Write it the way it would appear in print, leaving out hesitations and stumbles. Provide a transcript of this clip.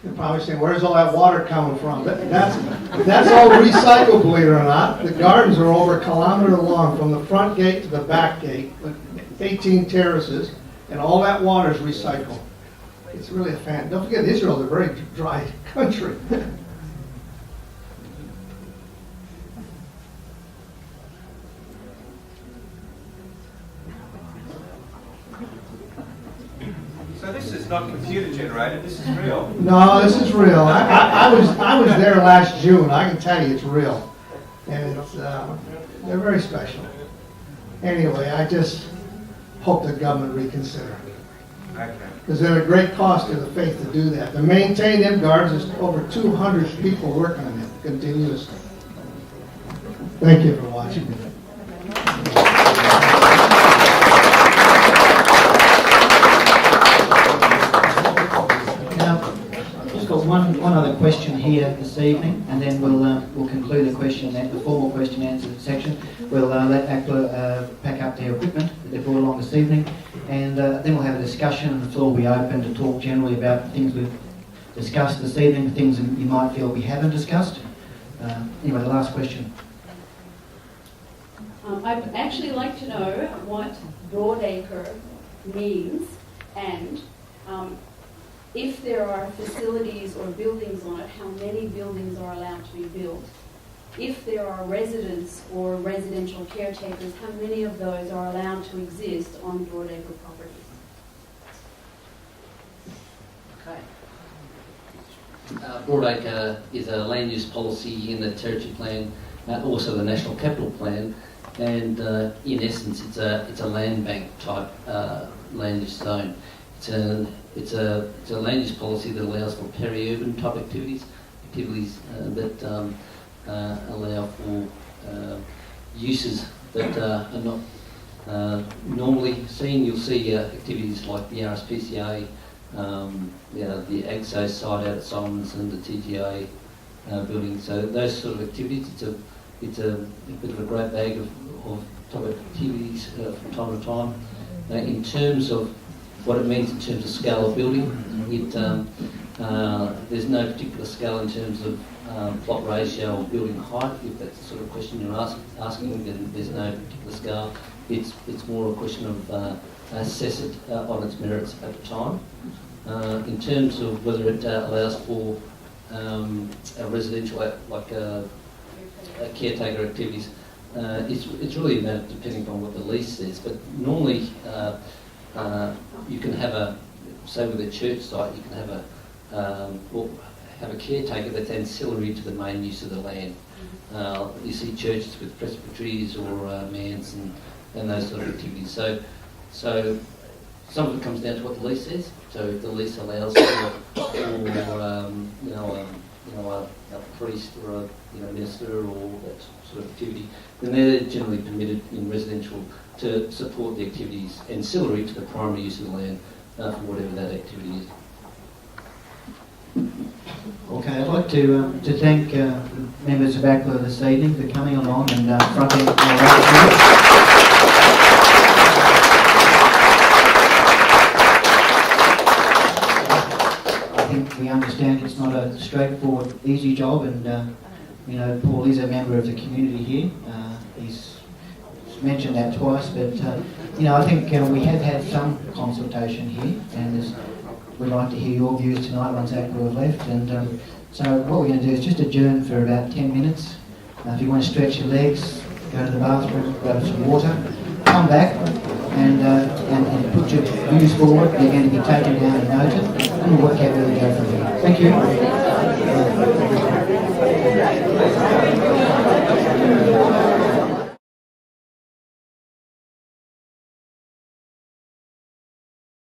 You're probably saying, where's all that water coming from? That's all recycled, believe it or not. The gardens are over a kilometer long from the front gate to the back gate, with 18 terraces, and all that water is recycled. It's really a fan. Don't forget, Israel is a very dry country. So this is not computer generated, this is real. No, this is real. I was there last June. I can tell you it's real. And it's, they're very special. Anyway, I just hope the government reconsider. Okay. Because they're a great cost to the faith to do that. To maintain them gardens, there's over 200 people working on it continuously. Thank you for watching. Now, just got one other question here this evening, and then we'll conclude the formal question and answer section. We'll let ACLA pack up their equipment that they brought along this evening, and then we'll have a discussion, and the floor will be open to talk generally about things we've discussed this evening, things that you might feel we haven't discussed. Anyway, the last question. I'd actually like to know what broadacre means, and if there are facilities or buildings on it, how many buildings are allowed to be built? If there are residents or residential caretakers, how many of those are allowed to exist on broadacre properties? Okay. Broadacre is a land use policy in the territory plan, also the national capital plan, and in essence it's a land bank type land use zone. It's a land use policy that allows for peri-urban type activities that allow for uses that are not normally seen. You'll see activities like the RSPCA, the AGSO site out at Simonson, the TGA building. So those sort of activities, it's a bit of a great bag of type of activities from time to time. In terms of what it means in terms of scale of building, there's no particular scale in terms of plot ratio or building height. If that's the sort of question you're asking, then there's no particular scale. It's more a question of assess it on its merits at the time. In terms of whether it allows for a residential, like caretaker activities, it's really a matter depending on what the lease says. But normally, you can have say with a church site, you can have a caretaker that's ancillary to the main use of the land. You see churches with presbyteries or manse and those sort of activities. So some of it comes down to what the lease says. So if the lease allows for a priest or a minister or that sort of activity, then they're generally permitted in residential to support the activities ancillary to the primary use of the land for whatever that activity is. Okay, I'd like to thank members of ACLA this evening for coming along and fronting I think we understand it's not a straightforward, easy job, and Paul is a member of the community here. He's mentioned that twice, but I think we have had some consultation here, and we'd like to hear your views tonight once ACLA have left. And so what we're going to do is just adjourn for about 10 minutes. If you want to stretch your legs, go to the bathroom, grab some water, come back and put your views forward. They're going to be taken down and noted, and we'll work out where we go from there. Thank you.